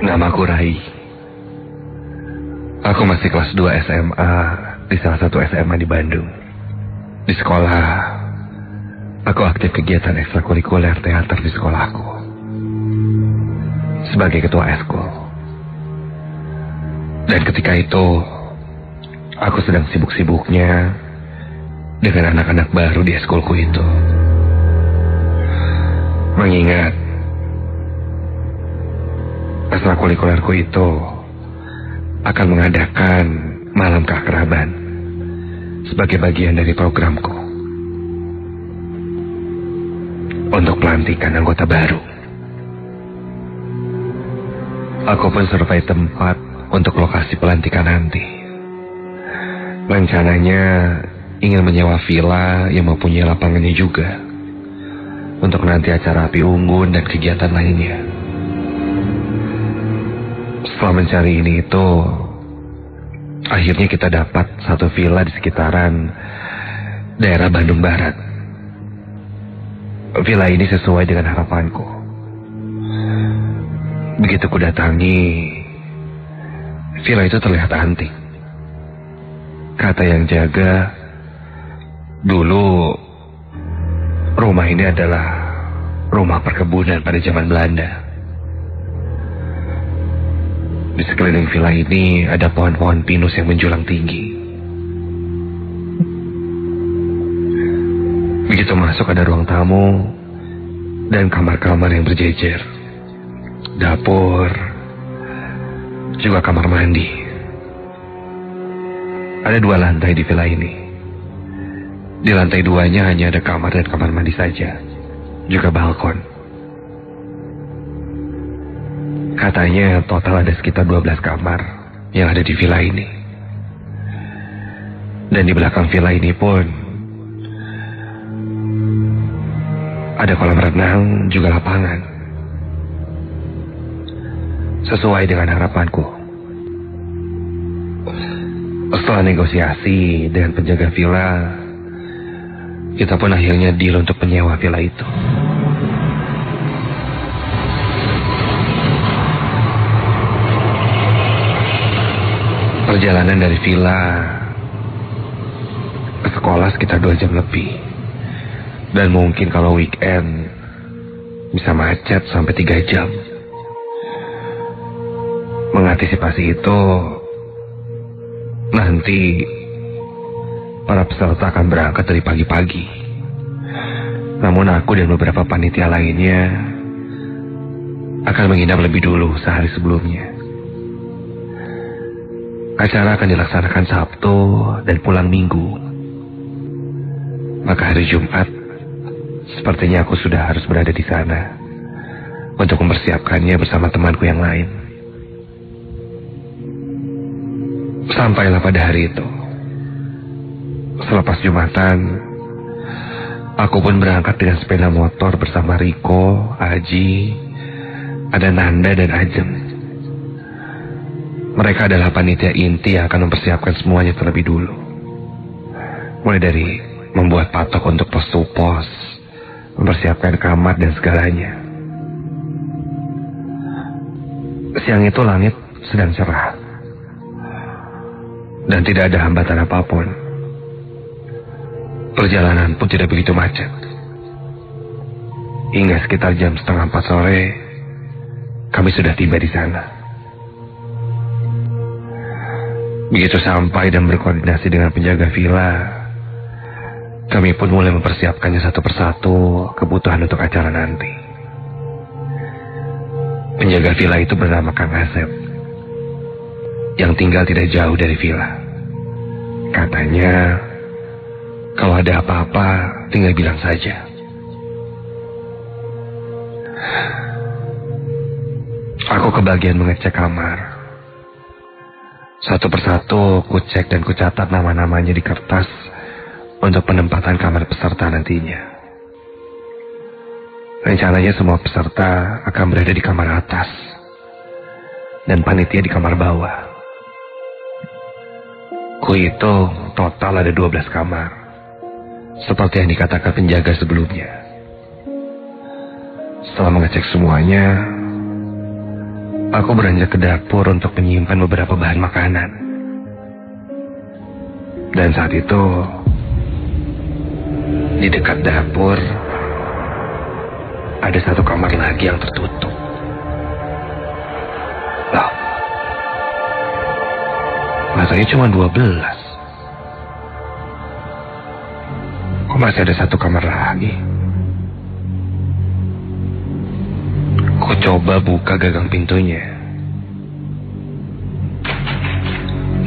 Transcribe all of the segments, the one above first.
Namaku Rai. Aku masih kelas 2 SMA di salah satu SMA di Bandung. Di sekolah, aku aktif kegiatan ekstrakurikuler teater di sekolahku. Sebagai ketua eskul. Dan ketika itu, aku sedang sibuk-sibuknya dengan anak-anak baru di eskulku itu. Mengingat ekstrakurikulerku itu akan mengadakan malam keakraban sebagai bagian dari programku untuk pelantikan anggota baru. Aku pun survei tempat untuk lokasi pelantikan nanti. Rencananya ingin menyewa villa yang mempunyai lapangannya juga untuk nanti acara api unggun dan kegiatan lainnya. Setelah mencari ini itu, akhirnya kita dapat satu villa di sekitaran daerah Bandung Barat. Villa ini sesuai dengan harapanku. Begitu ku datangi, villa itu terlihat antik. Kata yang jaga, dulu rumah ini adalah rumah perkebunan pada zaman Belanda. Di sekeliling villa ini ada pohon-pohon pinus yang menjulang tinggi. Begitu masuk ada ruang tamu dan kamar-kamar yang berjejer. Dapur, juga kamar mandi. Ada 2 lantai di villa ini. Di lantai 2-nya hanya ada kamar dan kamar mandi saja, juga balkon. Katanya total ada sekitar 12 kamar yang ada di villa ini. Dan di belakang villa ini pun ada kolam renang, juga lapangan. Sesuai dengan harapanku. Setelah negosiasi dengan penjaga villa, kita pun akhirnya deal untuk menyewa villa itu. Perjalanan dari villa ke sekolah sekitar 2 jam lebih. Dan mungkin kalau weekend bisa macet sampai 3 jam. Mengantisipasi itu, nanti para peserta akan berangkat dari pagi-pagi. Namun aku dan beberapa panitia lainnya akan menginap lebih dulu sehari sebelumnya. Acara akan dilaksanakan Sabtu dan pulang Minggu. Maka hari Jumat, sepertinya aku sudah harus berada di sana untuk mempersiapkannya bersama temanku yang lain. Sampailah pada hari itu. Selepas Jumatan, aku pun berangkat dengan sepeda motor bersama Riko, Aji, ada Nanda dan Ajem. Mereka adalah panitia inti yang akan mempersiapkan semuanya terlebih dulu. Mulai dari membuat patok untuk pos to pos, mempersiapkan kamar dan segalanya. Siang itu langit sedang cerah. Dan tidak ada hambatan apapun. Perjalanan pun tidak begitu macet. Hingga sekitar jam 3:30 sore, kami sudah tiba di sana. Begitu sampai dan berkoordinasi dengan penjaga villa, kami pun mulai mempersiapkannya satu persatu kebutuhan untuk acara nanti. Penjaga villa itu bernama Kang Asep, yang tinggal tidak jauh dari villa. Katanya, kalau ada apa-apa, tinggal bilang saja. Aku kebagian mengecek kamar. Satu persatu, ku cek dan ku catat nama-namanya di kertas untuk penempatan kamar peserta nantinya. Rencananya semua peserta akan berada di kamar atas dan panitia di kamar bawah. Ku hitung total ada 12 kamar, seperti yang dikatakan penjaga sebelumnya. Setelah mengecek semuanya, Aku beranjak ke dapur untuk menyimpan beberapa bahan makanan. Dan saat itu, di dekat dapur, ada satu kamar lagi yang tertutup. Loh, rasanya cuma 12. Kok masih ada satu kamar lagi? Aku coba buka gagang pintunya.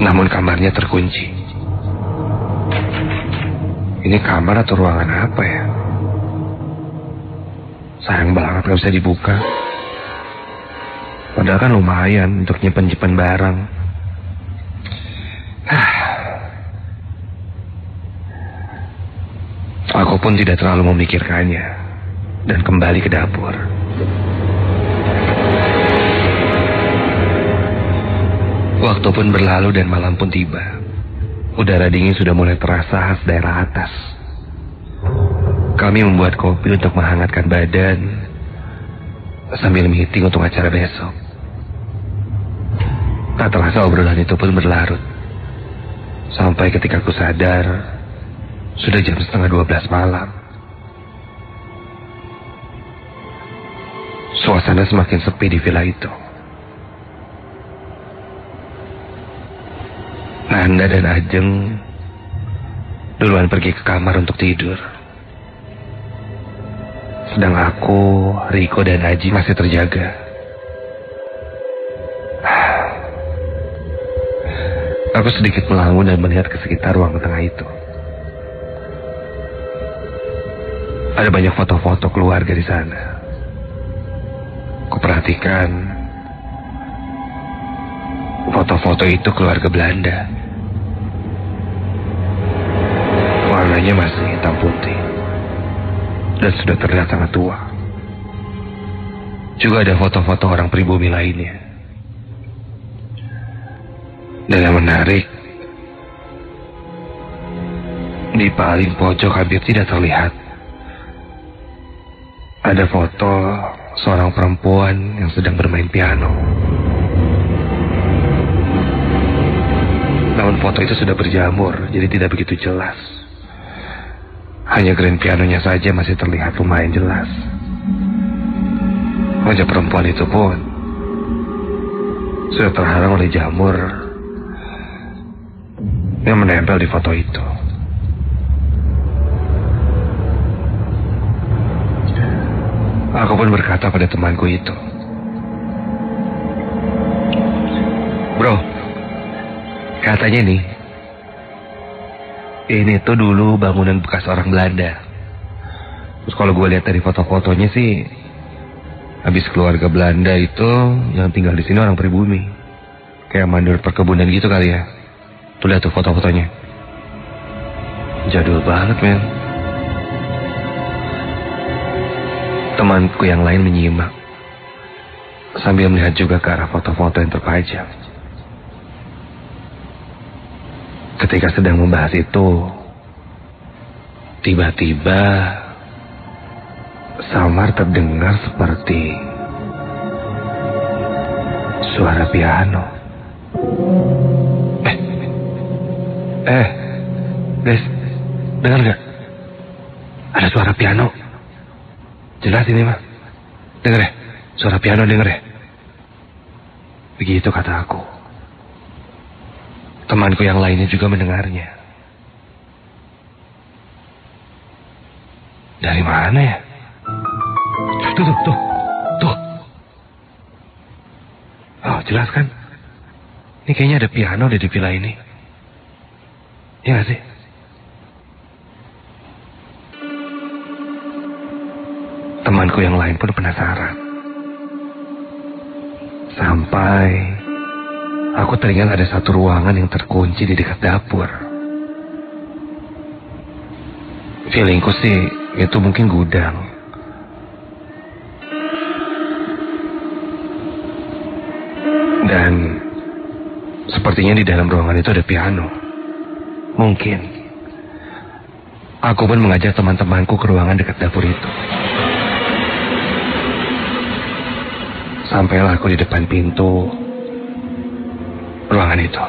Namun kamarnya terkunci. Ini kamar atau ruangan apa ya? Sayang banget gak bisa dibuka. Padahal kan lumayan untuk nyimpen-nyimpen barang. Aku pun tidak terlalu memikirkannya dan kembali ke dapur. Waktu pun berlalu dan malam pun tiba. Udara dingin sudah mulai terasa khas daerah atas. Kami membuat kopi untuk menghangatkan badan sambil meeting untuk acara besok. Tak terasa obrolan itu pun berlarut. Sampai ketika aku sadar, sudah jam 11:30 malam. Suasana semakin sepi di villa itu. Nanda dan Ajeng duluan pergi ke kamar untuk tidur. Sedang aku, Riko, dan Aji masih terjaga. Aku sedikit melamun dan melihat ke sekitar ruang tengah itu. Ada banyak foto-foto keluarga di sana. Kuperhatikan foto-foto itu keluarga Belanda. Warnanya masih hitam putih dan sudah terlihat sangat tua. Juga ada foto-foto orang pribumi lainnya. Dan yang menarik, di paling pojok hampir tidak terlihat ada foto seorang perempuan yang sedang bermain piano. Namun foto itu sudah berjamur, jadi tidak begitu jelas. Hanya grand pianonya saja masih terlihat lumayan jelas. Wajah perempuan itu pun sudah terhalang oleh jamur yang menempel di foto itu. Aku pun berkata pada temanku itu, "Bro, katanya nih, ini tuh dulu bangunan bekas orang Belanda. Terus kalau gue lihat dari foto-fotonya sih, habis keluarga Belanda itu yang tinggal di sini orang pribumi, kayak mandor perkebunan gitu kali ya. Tuh lihat tuh foto-fotonya, jadul banget men." Temanku yang lain menyimak sambil melihat juga ke arah foto-foto yang terpajang. Ketika sedang membahas itu, tiba-tiba samar terdengar seperti suara piano. Guys, dengar nggak? Ada suara piano. Jelas ini mah. Dengar ya, suara piano dengar ya. Begitu kata aku. Temanku yang lainnya juga mendengarnya. Dari mana ya? Tuh. Oh, jelas kan? Ini kayaknya ada piano di villa ini. Iya gak sih? Temanku yang lain pun penasaran. Sampai aku teringat ada satu ruangan yang terkunci di dekat dapur. Feelingku sih itu mungkin gudang. Dan sepertinya di dalam ruangan itu ada piano. Mungkin. Aku pun mengajak teman-temanku ke ruangan dekat dapur itu. Sampailah aku di depan pintu ruangan itu.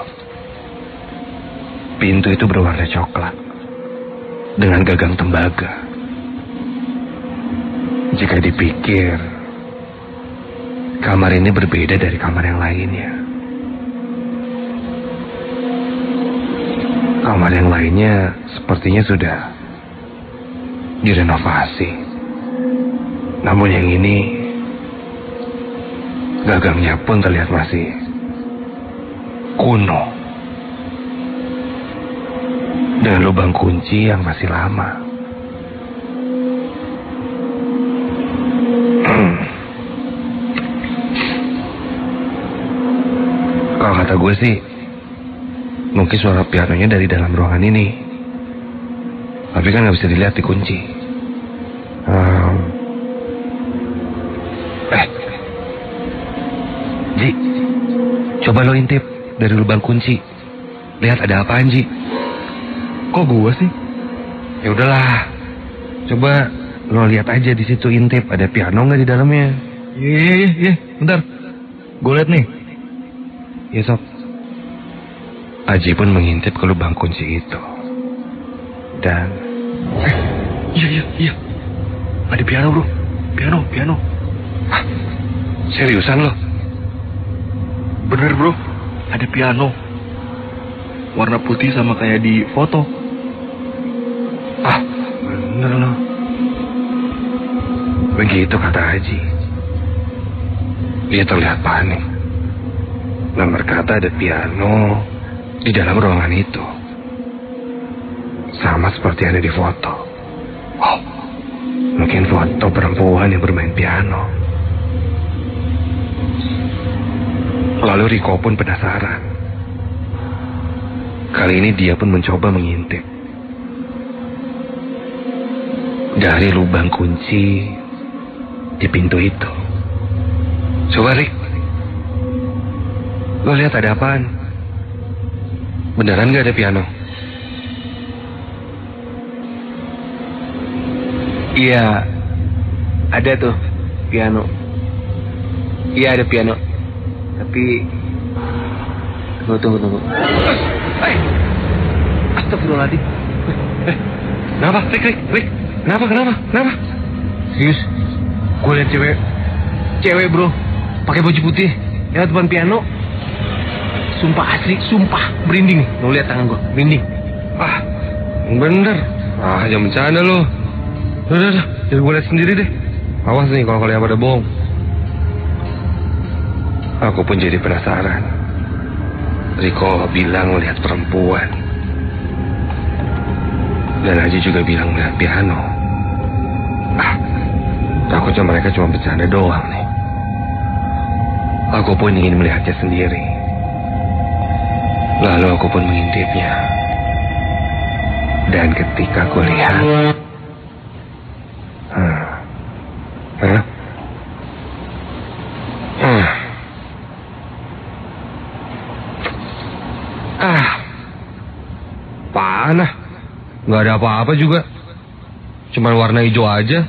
Pintu itu berwarna coklat dengan gagang tembaga. Jika dipikir, kamar ini berbeda dari kamar yang lainnya. Kamar yang lainnya sepertinya sudah direnovasi. Namun yang ini, gagangnya pun terlihat masih kuno. Dengan lubang kunci yang masih lama. Kalau kata gue sih, mungkin suara pianonya dari dalam ruangan ini. Tapi kan gak bisa dilihat di kunci. Ji, coba lo intip dari lubang kunci. Lihat ada apaan, Ji? Kok gue sih? Ya udahlah, coba lo lihat aja di situ, intip ada piano nggak di dalamnya. Iya, bentar, gue lihat nih. Ya sob. Aji pun mengintip ke lubang kunci itu. Dan Iya, ada piano bro, piano. Hah? Seriusan lo? Bener bro, ada piano. Warna putih sama kayak di foto. Ah, bener lo. Begitu kata Haji. Dia terlihat panik dan berkata ada piano di dalam ruangan itu. Sama seperti ada di foto. Oh, mungkin foto perempuan yang bermain piano. Lalu Riko pun penasaran. Kali ini dia pun mencoba mengintip. Dari lubang kunci di pintu itu. Coba Rik, lo lihat ada apaan? Beneran gak ada piano? Iya, ada tuh piano. Iya ada piano. Tapi tunggu. Astagfirullahaladzim. Kenapa? Rik. Kenapa? Serius? Gue liat cewek bro, pakai baju putih, lewat depan piano. Sumpah asli, merinding nih. Lo lihat tangan gue, merinding. Ah, bener. Ah, jangan bercanda lo. Udah, jadi gue lihat sendiri deh. Awas nih kalau kalian pada bohong. Aku pun jadi penasaran. Riko bilang melihat perempuan. Dan Haji juga bilang melihat piano. Ah, takutnya mereka cuma bercanda doang nih. Aku pun ingin melihatnya sendiri. Lalu aku pun mengintipnya. Dan ketika aku lihat, apaan ah? Nggak ada apa-apa juga. Cuman warna hijau aja.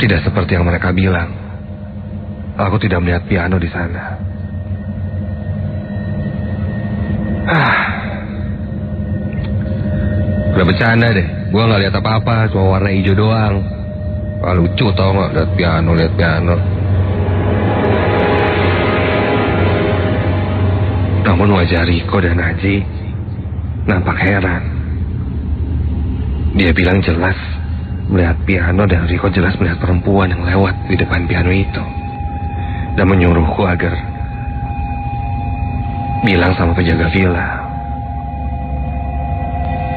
Tidak seperti yang mereka bilang. Aku tidak melihat piano di sana. Udah bercanda deh. Gua nggak lihat apa-apa, cuma warna hijau doang. Wah, lucu tau nggak lihat piano. Namun wajah Riko dan Haji nampak heran. Dia bilang jelas melihat piano dan Riko jelas melihat perempuan yang lewat di depan piano itu. Dan menyuruhku agar bilang sama penjaga villa.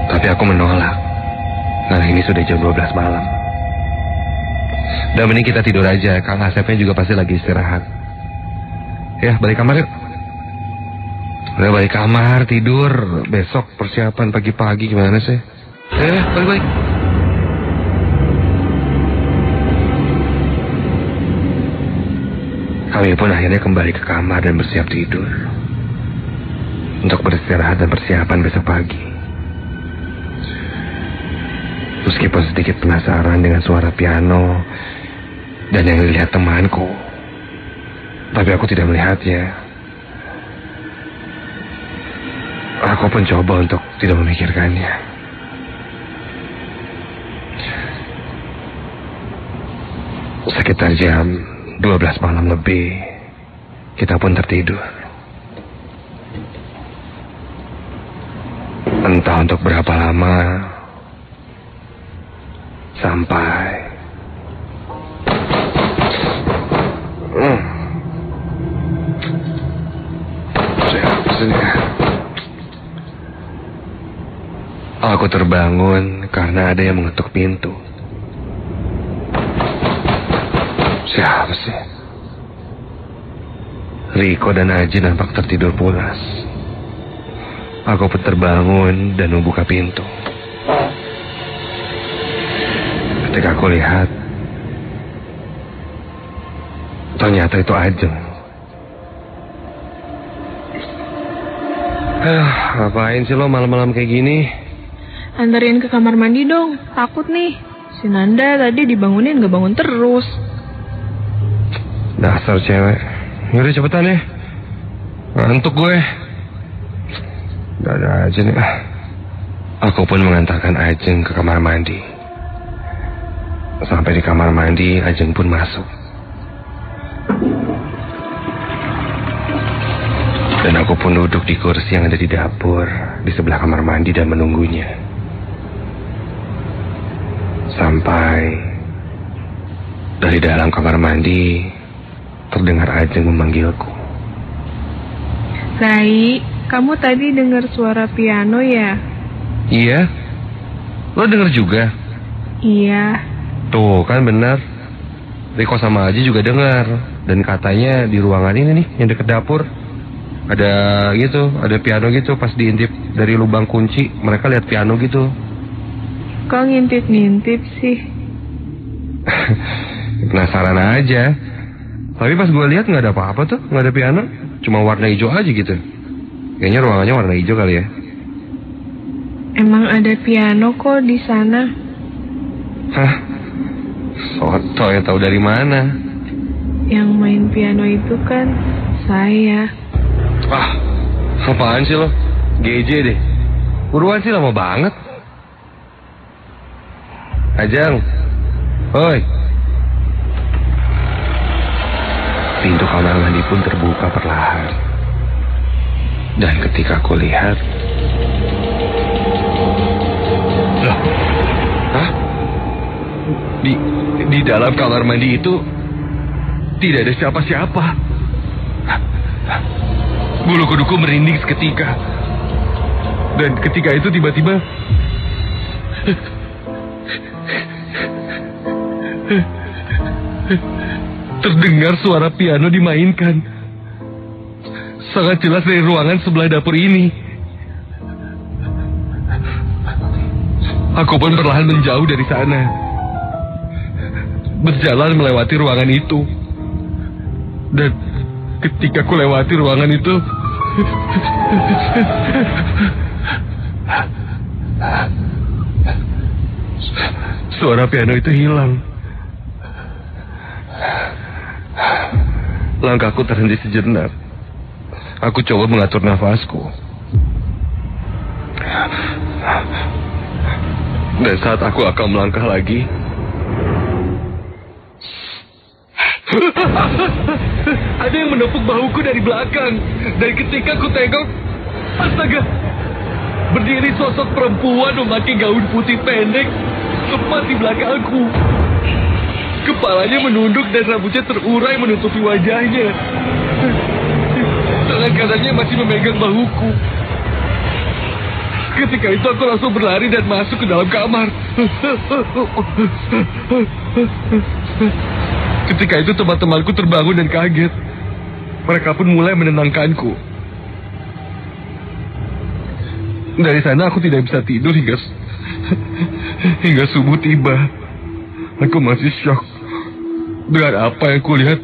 Tapi aku menolak. Karena ini sudah jam 12 malam. Dan mending kita tidur aja. Kang Asepnya juga pasti lagi istirahat. Ya, balik kamar yuk. Udah balik kamar, tidur. Besok persiapan pagi-pagi gimana sih? Balik. Kami pun akhirnya kembali ke kamar dan bersiap tidur. Untuk beristirahat dan persiapan besok pagi. Meskipun sedikit penasaran dengan suara piano Dan yang dilihat temanku. Tapi aku tidak melihatnya. Aku pun coba untuk tidak memikirkannya. Sekitar jam 12 malam lebih, kita pun tertidur. Entah untuk berapa lama, sampai aku terbangun karena ada yang mengetuk pintu. Siapa sih? Riko dan Aji nampak tertidur pulas. Aku pun terbangun dan membuka pintu. Ketika aku lihat, ternyata itu Ajeng. Ngapain sih lo malam-malam kayak gini? Anterin ke kamar mandi dong, takut nih. Si Nanda tadi dibangunin gak bangun terus. Dasar cewek. Yaudah cepetan ya. Ngantuk gue. Gak ada aja nih. Aku pun mengantarkan Ajeng ke kamar mandi. Sampai di kamar mandi, Ajeng pun masuk. Dan aku pun duduk di kursi yang ada di dapur, di sebelah kamar mandi dan menunggunya. Sampai dari dalam kamar mandi terdengar Ajeng memanggilku. Rai, kamu tadi dengar suara piano ya? Iya. Lo denger juga? Iya. Tuh kan benar. Riko sama Aji juga dengar. Dan katanya di ruangan ini nih yang deket dapur ada gitu, ada piano gitu. Pas diintip dari lubang kunci, mereka lihat piano gitu. Kok ngintip-ngintip sih? Penasaran aja. Tapi pas gue lihat nggak ada apa-apa tuh, nggak ada piano, cuma warna hijau aja gitu. Kayaknya ruangannya warna hijau kali ya. Emang ada piano kok di sana? Hah? Soto yang tahu dari mana? Yang main piano itu kan saya. Ah, apaan sih lo? GJ deh. Buruan sih lama banget. Ajeng. Oi. Pintu kamar mandi pun terbuka perlahan. Dan ketika aku lihat, loh, hah? Di dalam kamar mandi itu tidak ada siapa-siapa. Bulu kuduku merinding seketika. Dan ketika itu tiba-tiba terdengar suara piano dimainkan. Sangat jelas dari ruangan sebelah dapur ini. Aku pun perlahan menjauh dari sana. Berjalan melewati ruangan itu. Dan ketika aku lewati ruangan itu, suara piano itu hilang. Langkahku terhenti sejenak. Aku coba mengatur nafasku. Dan saat aku akan melangkah lagi, ada yang menepuk bahuku dari belakang. Dan ketika aku tengok, astaga, berdiri sosok perempuan memakai gaun putih pendek tepat di belakangku. Kepalanya menunduk dan rambutnya terurai menutupi wajahnya. Tangan kanannya masih memegang bahuku. Ketika itu aku langsung berlari dan masuk ke dalam kamar. Ketika itu teman-temanku terbangun dan kaget. Mereka pun mulai menenangkanku. Dari sana aku tidak bisa tidur hingga subuh tiba. Aku masih syok dengan apa yang kulihat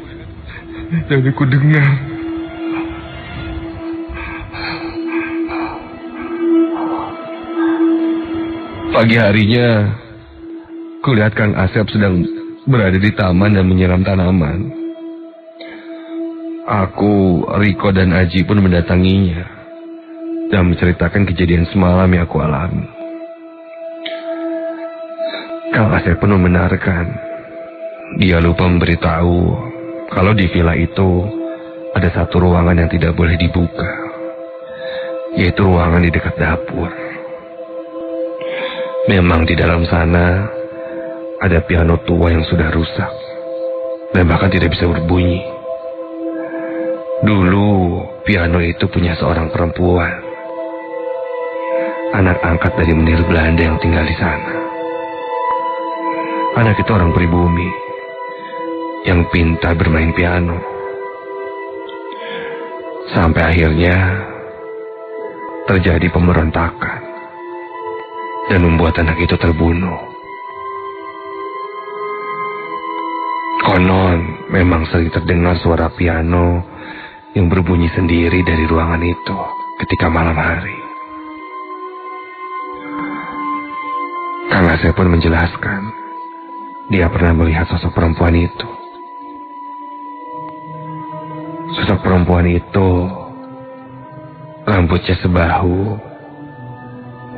dan aku dengar. Pagi harinya, kulihat Kang Asep sedang berada di taman dan menyiram tanaman. Aku, Riko, dan Aji pun mendatanginya dan menceritakan kejadian semalam yang aku alami. Kang Asep pun membenarkan. Dia lupa memberitahu kalau di villa itu ada satu ruangan yang tidak boleh dibuka, yaitu ruangan di dekat dapur. Memang di dalam sana ada piano tua yang sudah rusak dan bahkan tidak bisa berbunyi. Dulu piano itu punya seorang perempuan, anak angkat dari menir Belanda yang tinggal di sana. Anak itu orang pribumi yang pintar bermain piano. Sampai akhirnya terjadi pemberontakan dan membuat anak itu terbunuh. Konon memang sering terdengar suara piano yang berbunyi sendiri dari ruangan itu ketika malam hari. Kang Asep pun menjelaskan dia pernah melihat sosok perempuan itu. Sosok perempuan itu rambutnya sebahu,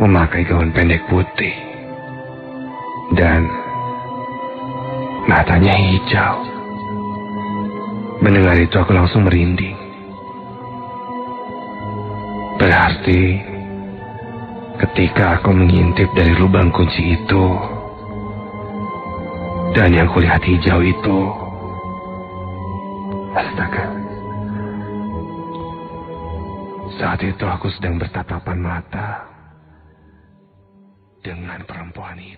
memakai gaun pendek putih, dan matanya hijau. Mendengar itu aku langsung merinding. Berarti ketika aku mengintip dari lubang kunci itu dan yang kulihat hijau itu, astaga, saat itu aku sedang bertatapan mata dengan perempuan itu.